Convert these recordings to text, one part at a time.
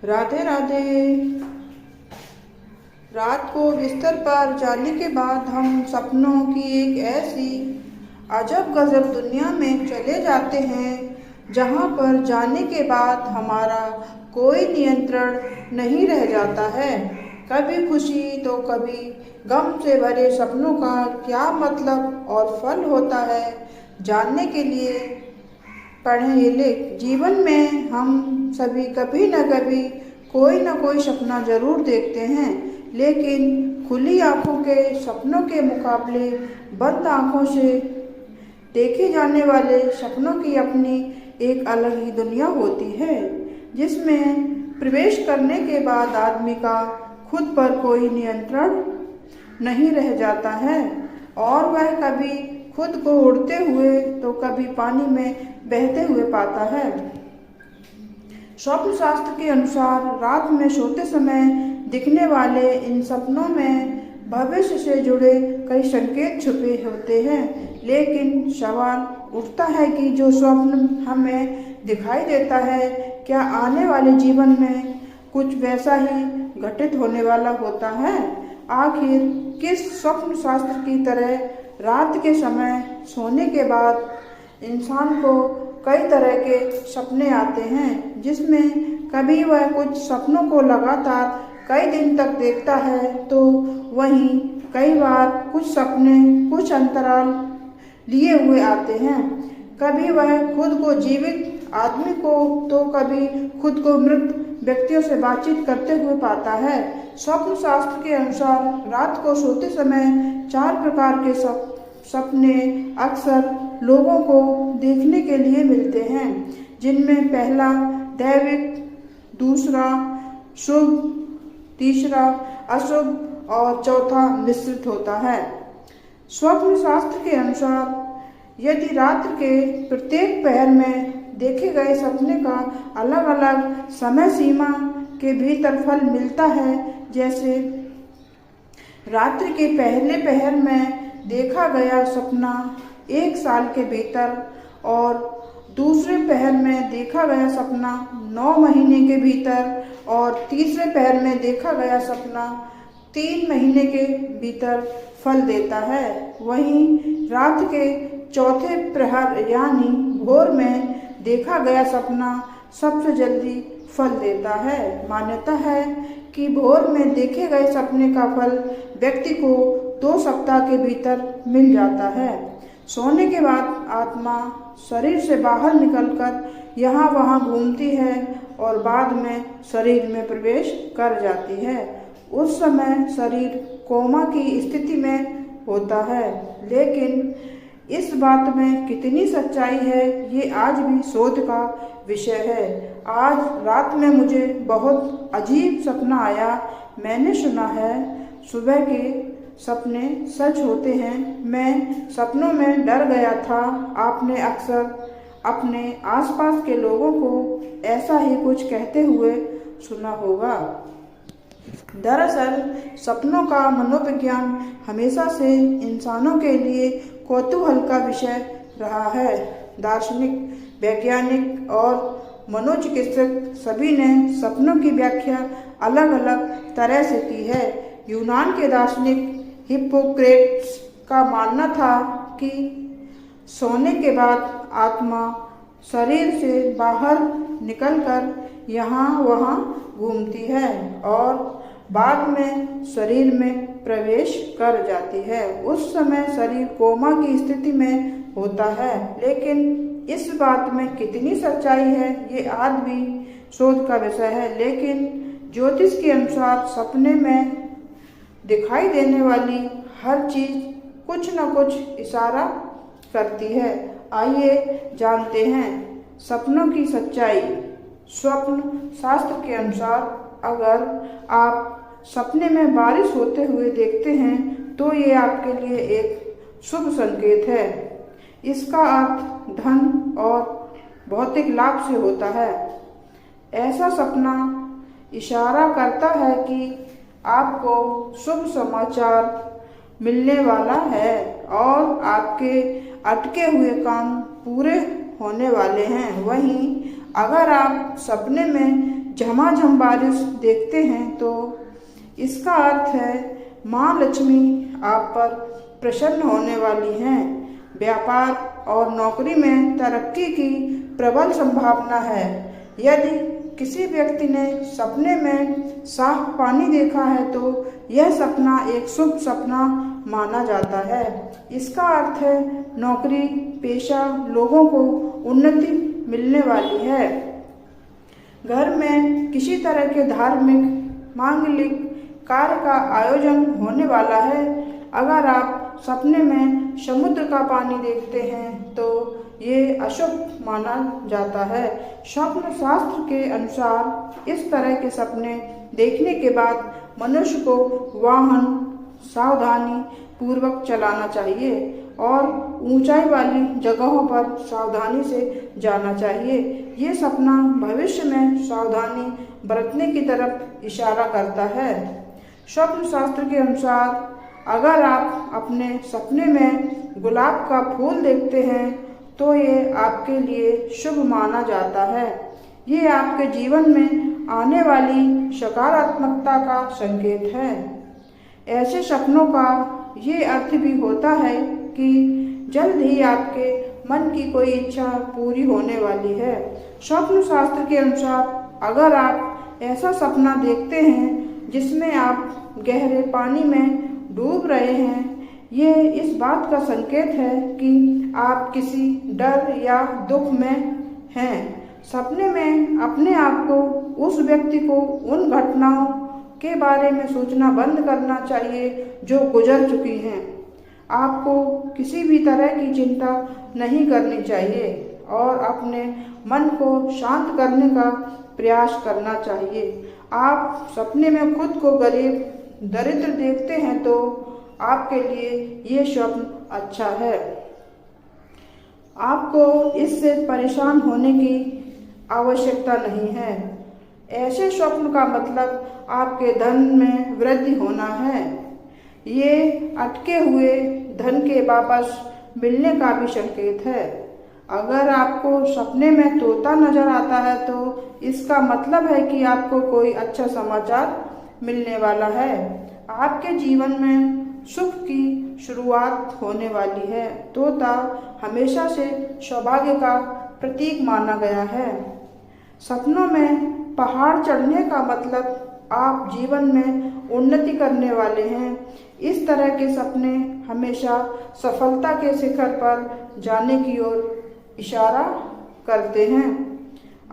राधे राधे। रात को बिस्तर पर जाने के बाद हम सपनों की एक ऐसी अजब गजब दुनिया में चले जाते हैं जहां पर जाने के बाद हमारा कोई नियंत्रण नहीं रह जाता है। कभी खुशी तो कभी गम से भरे सपनों का क्या मतलब और फल होता है, जानने के लिए पढ़ें ये लेख। जीवन में हम सभी कभी न कभी कोई न कोई सपना जरूर देखते हैं, लेकिन खुली आंखों के सपनों के मुकाबले बंद आंखों से देखे जाने वाले सपनों की अपनी एक अलग ही दुनिया होती है, जिसमें प्रवेश करने के बाद आदमी का खुद पर कोई नियंत्रण नहीं रह जाता है और वह कभी खुद को उड़ते हुए तो कभी पानी में बहते हुए पाता है। स्वप्न शास्त्र के अनुसार रात में सोते समय दिखने वाले इन सपनों में भविष्य से जुड़े कई संकेत छुपे होते हैं, लेकिन सवाल उठता है कि जो स्वप्न हमें दिखाई देता है, क्या आने वाले जीवन में कुछ वैसा ही घटित होने वाला होता है? आखिर किस स्वप्न शास्त्र की तरह रात के समय सोने के बाद इंसान को कई तरह के सपने आते हैं, जिसमें कभी वह कुछ सपनों को लगातार कई दिन तक देखता है, तो वहीं कई बार कुछ सपने कुछ अंतराल लिए हुए आते हैं। कभी वह खुद को जीवित आदमी को तो कभी खुद को मृत व्यक्तियों से बातचीत करते हुए पाता है। स्वप्न शास्त्र के अनुसार रात को सोते समय 4 प्रकार के सपने अक्सर लोगों को देखने के लिए मिलते हैं, जिनमें पहला दैविक, दूसरा शुभ, तीसरा अशुभ और चौथा मिश्रित होता है। स्वप्न शास्त्र के अनुसार यदि रात्रि के प्रत्येक पहर में देखे गए सपने का अलग अलग समय सीमा के भीतर फल मिलता है, जैसे रात्रि के पहले पहर में देखा गया सपना 1 साल के भीतर और दूसरे पहर में देखा गया सपना 9 महीने के भीतर और तीसरे पहर में देखा गया सपना 3 महीने के भीतर फल देता है। वहीं रात के चौथे प्रहर यानी भोर में देखा गया सपना सबसे जल्दी फल देता है। मान्यता है कि भोर में देखे गए सपने का फल व्यक्ति को 2 सप्ताह के भीतर मिल जाता है। सोने के बाद आत्मा शरीर से बाहर निकलकर यहाँ वहाँ घूमती है और बाद में शरीर में प्रवेश कर जाती है। उस समय शरीर कोमा की स्थिति में होता है, लेकिन इस बात में कितनी सच्चाई है, ये आज भी शोध का विषय है। आज रात में मुझे बहुत अजीब सपना आया। मैंने सुना है सुबह के सपने सच होते हैं। मैं सपनों में डर गया था। आपने अक्सर अपने आसपास के लोगों को ऐसा ही कुछ कहते हुए सुना होगा। दरअसल सपनों का मनोविज्ञान हमेशा से इंसानों के लिए कौतूहल का विषय रहा है। दार्शनिक, वैज्ञानिक और मनोचिकित्सक सभी ने सपनों की व्याख्या अलग अलग तरह से की है। यूनान के दार्शनिक हिप्पोक्रेट्स का मानना था कि सोने के बाद आत्मा शरीर से बाहर निकलकर यहाँ वहाँ घूमती है और बाद में शरीर में प्रवेश कर जाती है। उस समय शरीर कोमा की स्थिति में होता है, लेकिन इस बात में कितनी सच्चाई है, ये आज भी शोध का विषय है। लेकिन ज्योतिष के अनुसार सपने में दिखाई देने वाली हर चीज कुछ न कुछ इशारा करती है। आइए जानते हैं सपनों की सच्चाई। स्वप्न शास्त्र के अनुसार अगर आप सपने में बारिश होते हुए देखते हैं तो ये आपके लिए एक शुभ संकेत है। इसका अर्थ धन और भौतिक लाभ से होता है। ऐसा सपना इशारा करता है कि आपको शुभ समाचार मिलने वाला है और आपके अटके हुए काम पूरे होने वाले हैं। वहीं अगर आप सपने में झमाझम बारिश देखते हैं तो इसका अर्थ है माँ लक्ष्मी आप पर प्रसन्न होने वाली हैं। व्यापार और नौकरी में तरक्की की प्रबल संभावना है। यदि किसी व्यक्ति ने सपने में साफ पानी देखा है तो यह सपना एक शुभ सपना माना जाता है। इसका अर्थ है नौकरी पेशा लोगों को उन्नति मिलने वाली है। घर में किसी तरह के धार्मिक मांगलिक कार्य का आयोजन होने वाला है। अगर आप सपने में समुद्र का पानी देखते हैं तो ये अशुभ माना जाता है। स्वप्न शास्त्र के अनुसार इस तरह के सपने देखने के बाद मनुष्य को वाहन सावधानी पूर्वक चलाना चाहिए और ऊंचाई वाली जगहों पर सावधानी से जाना चाहिए। ये सपना भविष्य में सावधानी बरतने की तरफ इशारा करता है। स्वप्न शास्त्र के अनुसार अगर आप अपने सपने में गुलाब का फूल देखते हैं तो ये आपके लिए शुभ माना जाता है। ये आपके जीवन में आने वाली सकारात्मकता का संकेत है। ऐसे सपनों का ये अर्थ भी होता है कि जल्द ही आपके मन की कोई इच्छा पूरी होने वाली है। स्वप्न शास्त्र के अनुसार अगर आप ऐसा सपना देखते हैं जिसमें आप गहरे पानी में डूब रहे हैं, ये इस बात का संकेत है कि आप किसी डर या दुख में हैं। सपने में अपने आप को उस व्यक्ति को उन घटनाओं के बारे में सोचना बंद करना चाहिए जो गुजर चुकी हैं। आपको किसी भी तरह की चिंता नहीं करनी चाहिए और अपने मन को शांत करने का प्रयास करना चाहिए। आप सपने में खुद को गरीब दरिद्र देखते हैं तो आपके लिए ये स्वप्न अच्छा है। आपको इससे परेशान होने की आवश्यकता नहीं है। ऐसे स्वप्न का मतलब आपके धन में वृद्धि होना है। ये अटके हुए धन के वापस मिलने का भी संकेत है। अगर आपको सपने में तोता नजर आता है तो इसका मतलब है कि आपको कोई अच्छा समाचार मिलने वाला है। आपके जीवन में सुख की शुरुआत होने वाली है। तोता हमेशा से सौभाग्य का प्रतीक माना गया है। सपनों में पहाड़ चढ़ने का मतलब आप जीवन में उन्नति करने वाले हैं। इस तरह के सपने हमेशा सफलता के शिखर पर जाने की ओर इशारा करते हैं।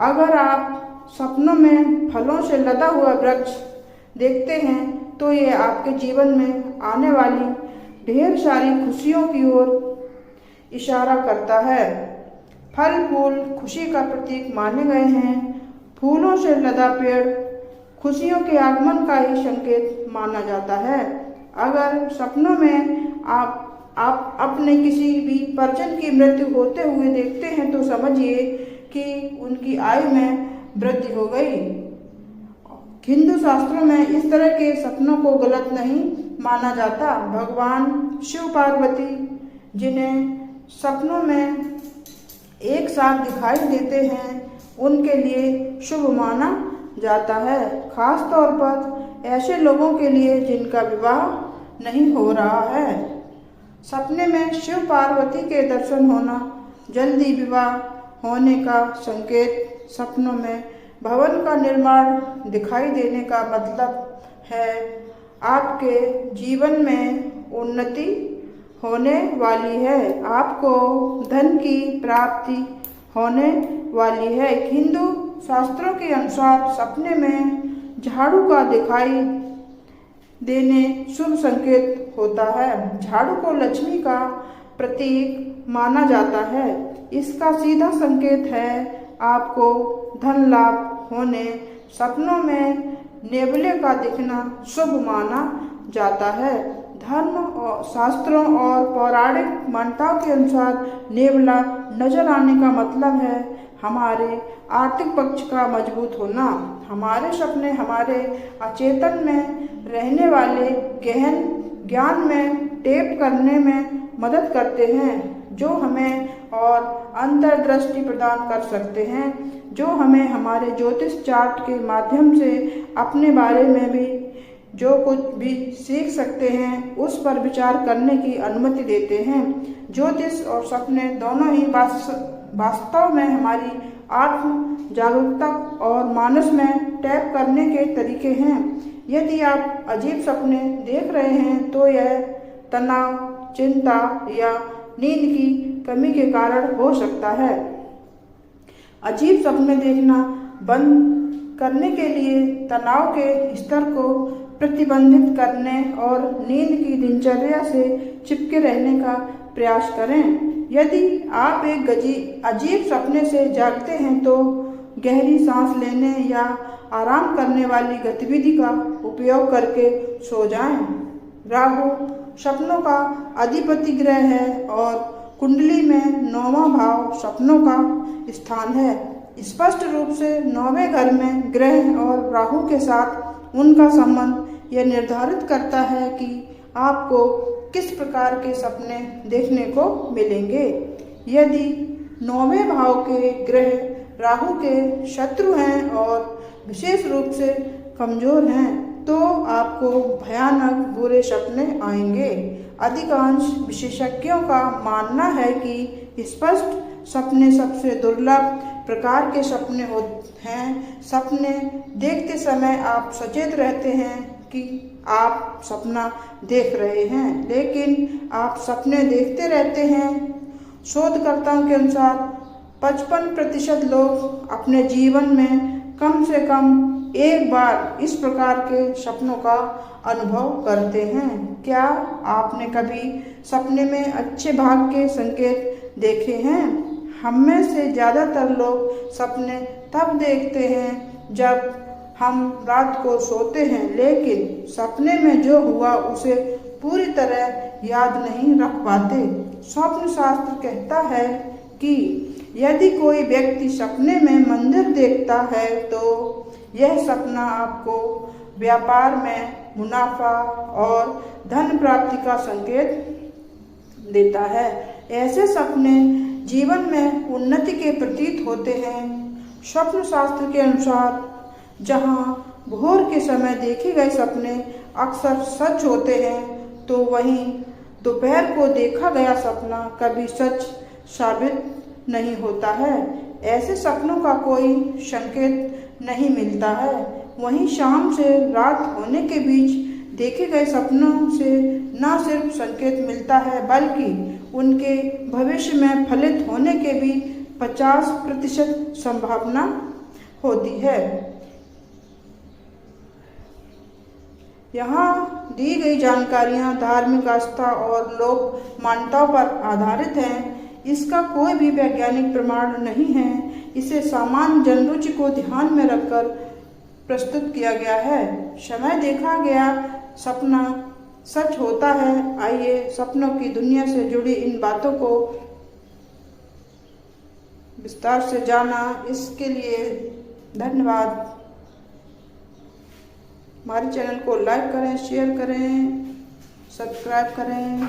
अगर आप सपनों में फलों से लदा हुआ वृक्ष देखते हैं तो ये आपके जीवन में आने वाली ढेर सारी खुशियों की ओर इशारा करता है। फल फूल खुशी का प्रतीक माने गए हैं। फूलों से लदा पेड़ खुशियों के आगमन का ही संकेत माना जाता है। अगर सपनों में आप अपने किसी भी परिजन की मृत्यु होते हुए देखते हैं तो समझिए कि उनकी आयु में वृद्धि हो गई। हिंदू शास्त्रों में इस तरह के सपनों को गलत नहीं माना जाता। भगवान शिव पार्वती जिन्हें सपनों में एक साथ दिखाई देते हैं उनके लिए शुभ माना जाता है। खास तौर पर ऐसे लोगों के लिए जिनका विवाह नहीं हो रहा है। सपने में शिव पार्वती के दर्शन होना जल्दी विवाह होने का संकेत। सपनों में भवन का निर्माण दिखाई देने का मतलब है आपके जीवन में उन्नति होने वाली है। आपको धन की प्राप्ति होने वाली है। हिंदू शास्त्रों के अनुसार सपने में झाड़ू का दिखाई देने शुभ संकेत होता है। झाड़ू को लक्ष्मी का प्रतीक माना जाता है। इसका सीधा संकेत है आपको धन लाभ होने। सपनों में नेवले का दिखना शुभ माना जाता है। धर्म और शास्त्रों और पौराणिक मान्यताओं के अनुसार नेवला नजर आने का मतलब है हमारे आर्थिक पक्ष का मजबूत होना। हमारे सपने हमारे अचेतन में रहने वाले गहन ज्ञान में टेप करने में मदद करते हैं जो हमें और अंतर्दृष्टि प्रदान कर सकते हैं जो हमें हमारे ज्योतिष चार्ट के माध्यम से अपने बारे में भी जो कुछ भी सीख सकते हैं उस पर विचार करने की अनुमति देते हैं। ज्योतिष और सपने दोनों ही वास्तव में हमारी आत्म जागरूकता और मानस में टैप करने के तरीके हैं। यदि आप अजीब सपने देख रहे हैं तो यह तनाव, चिंता या नींद की कमी के कारण हो सकता है। अजीब सपने देखना बंद करने के लिए तनाव के स्तर को प्रतिबंधित करने और नींद की दिनचर्या से चिपके रहने का प्रयास करें। यदि आप एक अजीब सपने से जागते हैं तो गहरी सांस लेने या आराम करने वाली गतिविधि का उपयोग करके सो जाएं। राहु सपनों का अधिपति ग्रह है और कुंडली में 9वां भाव सपनों का स्थान है। स्पष्ट रूप से 9वें घर में ग्रह और राहु के साथ उनका संबंध यह निर्धारित करता है कि आपको किस प्रकार के सपने देखने को मिलेंगे। यदि 9वें भाव के ग्रह राहु के शत्रु हैं और विशेष रूप से कमजोर हैं तो आपको भयानक बुरे सपने आएंगे। अधिकांश विशेषज्ञों का मानना है कि स्पष्ट सपने सबसे दुर्लभ प्रकार के सपने हैं। सपने देखते समय आप सचेत रहते हैं कि आप सपना देख रहे हैं, लेकिन आप सपने देखते रहते हैं। शोधकर्ताओं के अनुसार 55% लोग अपने जीवन में कम से कम एक बार इस प्रकार के सपनों का अनुभव करते हैं। क्या आपने कभी सपने में अच्छे भाग्य के संकेत देखे हैं? हम में से ज़्यादातर लोग सपने तब देखते हैं जब हम रात को सोते हैं, लेकिन सपने में जो हुआ उसे पूरी तरह याद नहीं रख पाते। स्वप्न शास्त्र कहता है कि यदि कोई व्यक्ति सपने में मंदिर देखता है तो यह सपना आपको व्यापार में मुनाफा और धन प्राप्ति का संकेत देता है। ऐसे सपने जीवन में उन्नति के प्रतीक होते हैं। स्वप्न शास्त्र के अनुसार जहां भोर के समय देखे गए सपने अक्सर सच होते हैं तो वहीं दोपहर को देखा गया सपना कभी सच साबित नहीं होता है। ऐसे सपनों का कोई संकेत नहीं मिलता है। वहीं शाम से रात होने के बीच देखे गए सपनों से न सिर्फ संकेत मिलता है बल्कि उनके भविष्य में फलित होने के भी 50% संभावना होती है। यहाँ दी गई जानकारियाँ धार्मिक आस्था और लोक मान्यताओं पर आधारित हैं। इसका कोई भी वैज्ञानिक प्रमाण नहीं है। इसे सामान्य जनरुचि को ध्यान में रखकर प्रस्तुत किया गया है। समय देखा गया सपना सच होता है। आइए सपनों की दुनिया से जुड़ी इन बातों को विस्तार से जाना। इसके लिए धन्यवाद। हमारे चैनल को लाइक करें, शेयर करें, सब्सक्राइब करें।